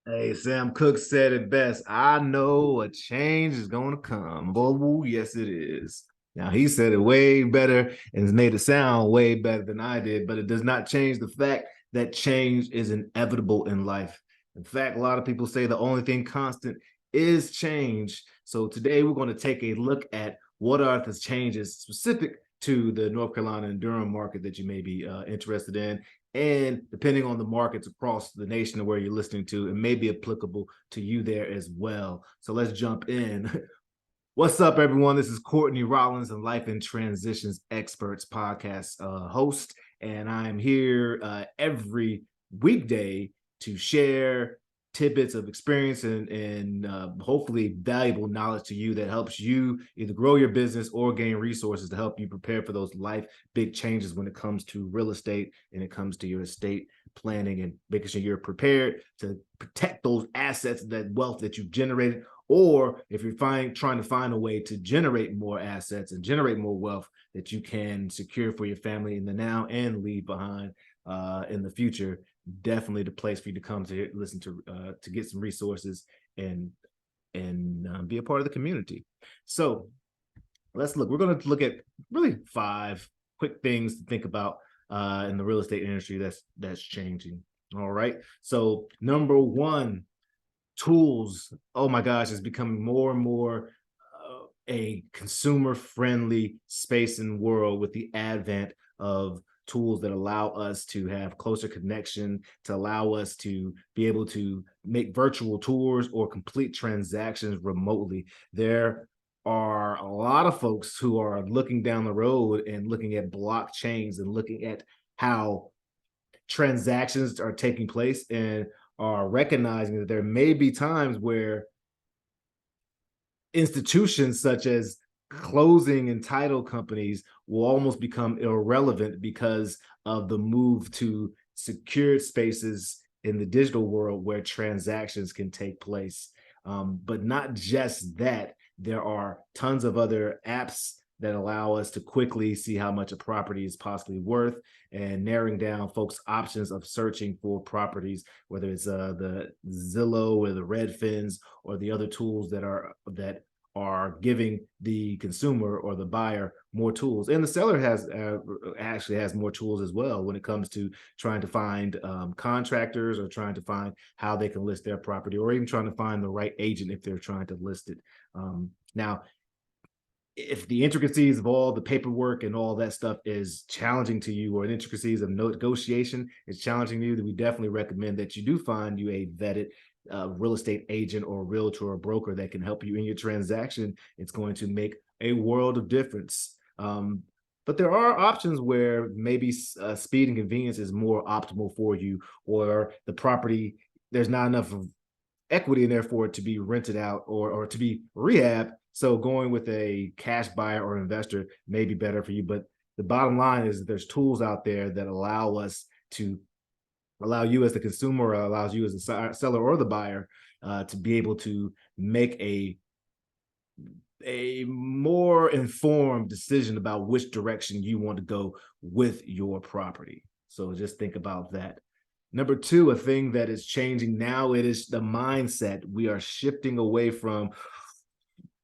Hey, Sam Cooke said it best. I know a change is going to come. Oh, yes, it is. Now, he said it way better and has made it sound way better than I did, but it does not change the fact that change is inevitable in life. In fact, a lot of people say the only thing constant is change. So today we're going to take a look at what are the changes specific to the North Carolina and Durham market that you may be interested in, and depending on the markets across the nation where you're listening to, it may be applicable to you there as well. So let's jump in. What's up, everyone? This is Courtney Rollins, and Life and Transitions Experts podcast host, and I'm here every weekday to share tidbits of experience and hopefully valuable knowledge to you that helps you either grow your business or gain resources to help you prepare for those life big changes when it comes to real estate and it comes to your estate planning and making sure you're prepared to protect those assets, that wealth that you've generated, or if you're trying to find a way to generate more assets and generate more wealth that you can secure for your family in the now and leave behind in the future. Definitely the place for you to come to listen to get some resources and be a part of the community. So let's look. We're going to look at really 5 quick things to think about in the real estate industry that's changing. All right. So number 1, tools. Oh my gosh, it's becoming more and more a consumer friendly space and world with the advent of tools that allow us to have closer connection, to allow us to be able to make virtual tours or complete transactions remotely. There are a lot of folks who are looking down the road and looking at blockchains and looking at how transactions are taking place and are recognizing that there may be times where institutions such as closing and title companies will almost become irrelevant because of the move to secured spaces in the digital world where transactions can take place. But not just that, there are tons of other apps that allow us to quickly see how much a property is possibly worth and narrowing down folks' options of searching for properties, whether it's the Zillow or the Redfins or the other tools that are giving the consumer or the buyer more tools. And the seller has actually has more tools as well when it comes to trying to find contractors or trying to find how they can list their property, or even trying to find the right agent if they're trying to list it. Now, if the intricacies of all the paperwork and all that stuff is challenging to you, or the intricacies of negotiation is challenging to you, then we definitely recommend that you do find you a vetted real estate agent or realtor or broker that can help you in your transaction. It's going to make a world of difference. But there are options where maybe speed and convenience is more optimal for you, or the property, there's not enough of equity in there for it to be rented out or to be rehab. So going with a cash buyer or investor may be better for you. But the bottom line is that there's tools out there that allow you as the consumer, or allows you as the seller or the buyer to be able to make a more informed decision about which direction you want to go with your property. So just think about that. Number 2, a thing that is changing now, it is the mindset. We are shifting away from,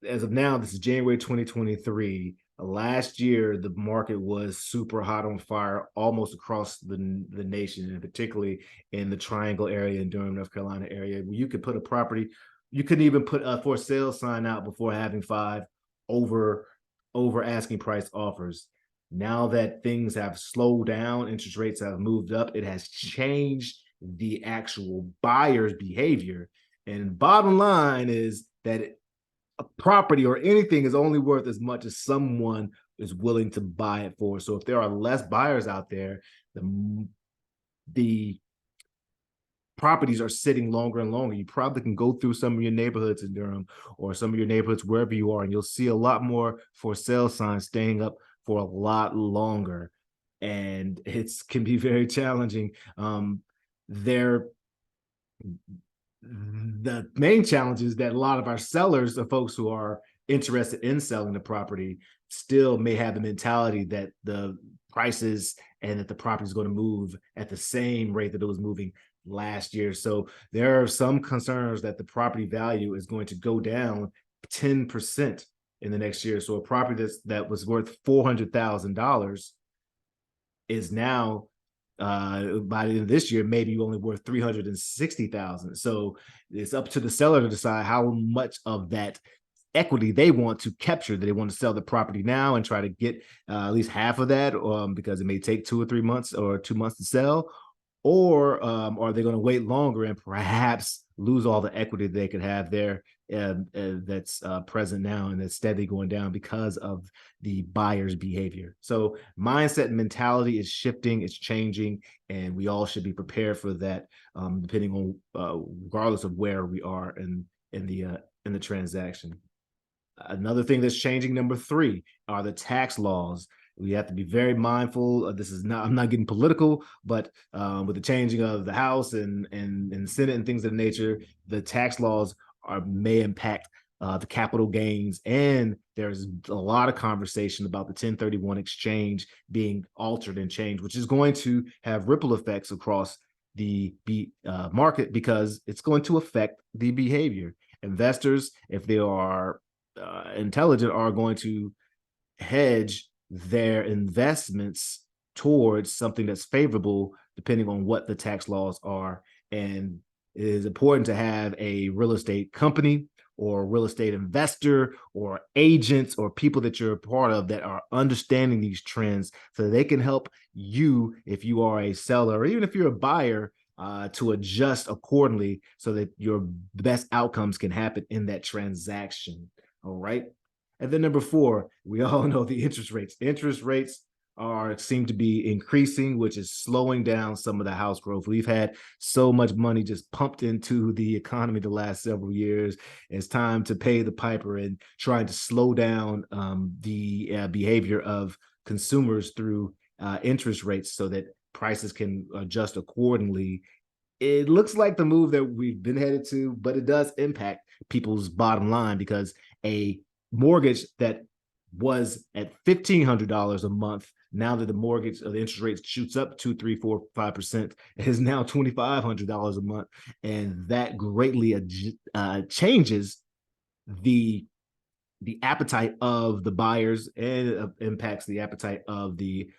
as of now, this is January 2023. Last year, the market was super hot on fire almost across the nation, and particularly in the Triangle area and Durham, North Carolina area. You could put a property, you couldn't even put a for sale sign out before having 5 over asking price offers. Now that things have slowed down, interest rates have moved up, it has changed the actual buyer's behavior. And bottom line is that a property or anything is only worth as much as someone is willing to buy it for. So if there are less buyers out there, the properties are sitting longer and longer. You probably can go through some of your neighborhoods in Durham or some of your neighborhoods wherever you are, and you'll see a lot more for sale signs staying up for a lot longer. And it can be very challenging. The main challenge is that a lot of our sellers, the folks who are interested in selling the property, still may have the mentality that the prices and that the property is going to move at the same rate that it was moving last year. So there are some concerns that the property value is going to go down 10% in the next year. So a property that was worth $400,000 is now by the end of this year maybe only worth 360,000. So it's up to the seller to decide how much of that equity they want to capture. That they want to sell the property now and try to get at least half of that, because it may take 2 or 3 months or 2 months to sell, or are they going to wait longer and perhaps lose all the equity they could have there that's present now and that's steadily going down because of the buyer's behavior. So mindset and mentality is shifting, it's changing, and we all should be prepared for that, depending on regardless of where we are in the transaction. Another thing that's changing, number 3, are the tax laws. We have to be very mindful. This is not, I'm not getting political, but with the changing of the House and Senate and things of the nature, the tax laws may impact the capital gains. And there's a lot of conversation about the 1031 exchange being altered and changed, which is going to have ripple effects across the market, because it's going to affect the behavior. Investors, if they are intelligent, are going to hedge their investments towards something that's favorable depending on what the tax laws are. And it is important to have a real estate company or real estate investor or agents or people that you're a part of that are understanding these trends, so that they can help you, if you are a seller or even if you're a buyer, to adjust accordingly so that your best outcomes can happen in that transaction. All right. And then number 4, we all know the interest rates. Interest rates seem to be increasing, which is slowing down some of the house growth. We've had so much money just pumped into the economy the last several years. It's time to pay the piper and trying to slow down the behavior of consumers through interest rates so that prices can adjust accordingly. It looks like the move that we've been headed to, but it does impact people's bottom line, because a mortgage that was at $1,500 a month, now that the mortgage or the interest rate shoots up 2, 3, 4, 5%, it is now $2,500 a month, and that greatly changes the appetite of the buyers, and it impacts the appetite of the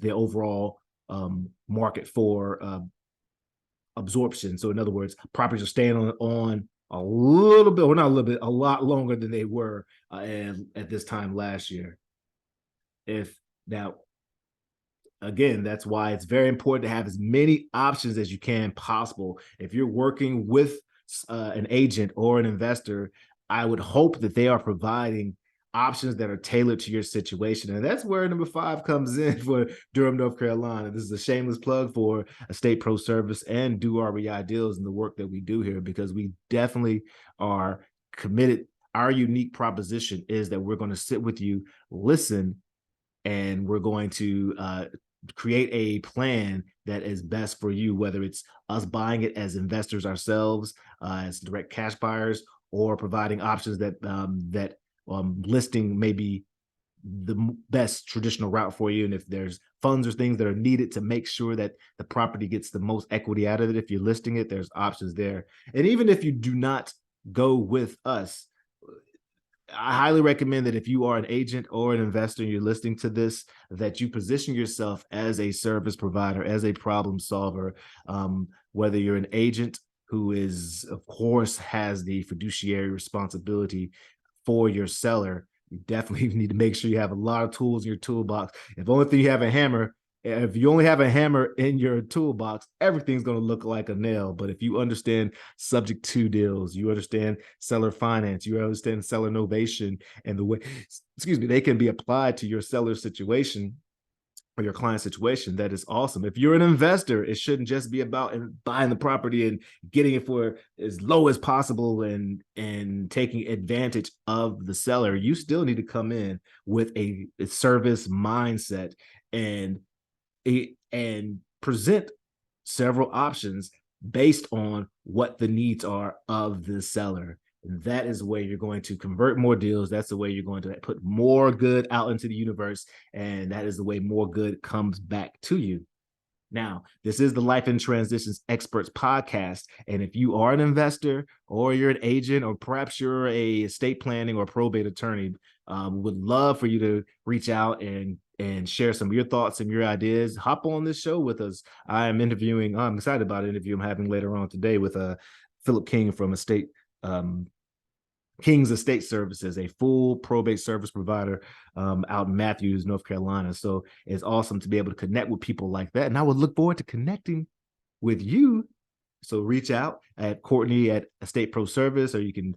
overall market for absorption. So in other words, properties are staying on a little bit, or not a little bit, a lot longer than they were at this time last year. Now, again, that's why it's very important to have as many options as you can possible. If you're working with an agent or an investor, I would hope that they are providing options that are tailored to your situation. And that's where number 5 comes in for Durham, North Carolina. This is a shameless plug for Estate Pro Service and Do REI Deals and the work that we do here, because we definitely are committed. Our unique proposition is that we're going to sit with you, listen, and we're going to create a plan that is best for you, whether it's us buying it as investors ourselves, as direct cash buyers, or providing options that listing may be the best traditional route for you. And if there's funds or things that are needed to make sure that the property gets the most equity out of it, if you're listing it, there's options there. And even if you do not go with us, I highly recommend that if you are an agent or an investor and you're listening to this, that you position yourself as a service provider, as a problem solver, whether you're an agent who is, of course, has the fiduciary responsibility for your seller. You definitely need to make sure you have a lot of tools in your toolbox. If only thing you have a hammer, if you only have a hammer in your toolbox, everything's going to look like a nail. But if you understand subject to deals, you understand seller finance, you understand seller novation, and the way, they can be applied to your seller situation or your client situation, that is awesome. If you're an investor, it shouldn't just be about buying the property and getting it for as low as possible and taking advantage of the seller. You still need to come in with a service mindset and present several options based on what the needs are of the seller. And that is the way you're going to convert more deals. That's the way you're going to put more good out into the universe. And that is the way more good comes back to you. Now, this is the Life in Transitions Experts podcast. And if you are an investor or you're an agent or perhaps you're a estate planning or probate attorney, would love for you to reach out and share some of your thoughts and your ideas. Hop on this show with us. I'm excited about an interview I'm having later on today with Philip King from King's Estate Services, a full probate service provider out in Matthews, North Carolina. So it's awesome to be able to connect with people like that. And I would look forward to connecting with you. So reach out at Courtney at Estate Pro Service, or you can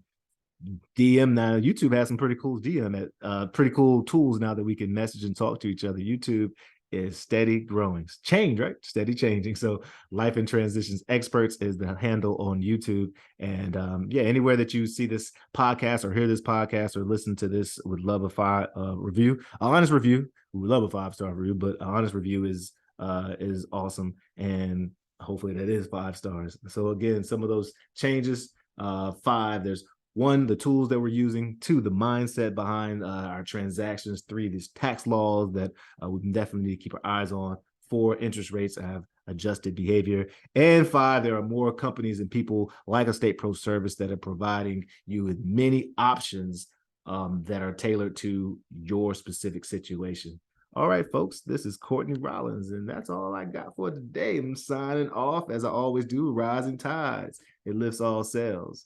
DM. Now YouTube has some pretty cool pretty cool tools now that we can message and talk to each other. YouTube is steady growing, steady changing. So Life in Transitions Experts is the handle on YouTube. And anywhere that you see this podcast or hear this podcast or listen to this, would love a review, an honest review. We would love a 5-star review, but an honest review is awesome. And hopefully that is 5 stars. So again, some of those changes, 5, there's 1, the tools that we're using, 2, the mindset behind our transactions, 3, these tax laws that we can definitely keep our eyes on, 4, interest rates have adjusted behavior, and 5, there are more companies and people like Estate Pro Service that are providing you with many options that are tailored to your specific situation. All right, folks, this is Courtney Rollins, and that's all I got for today. I'm signing off, as I always do. Rising tides, it lifts all sails.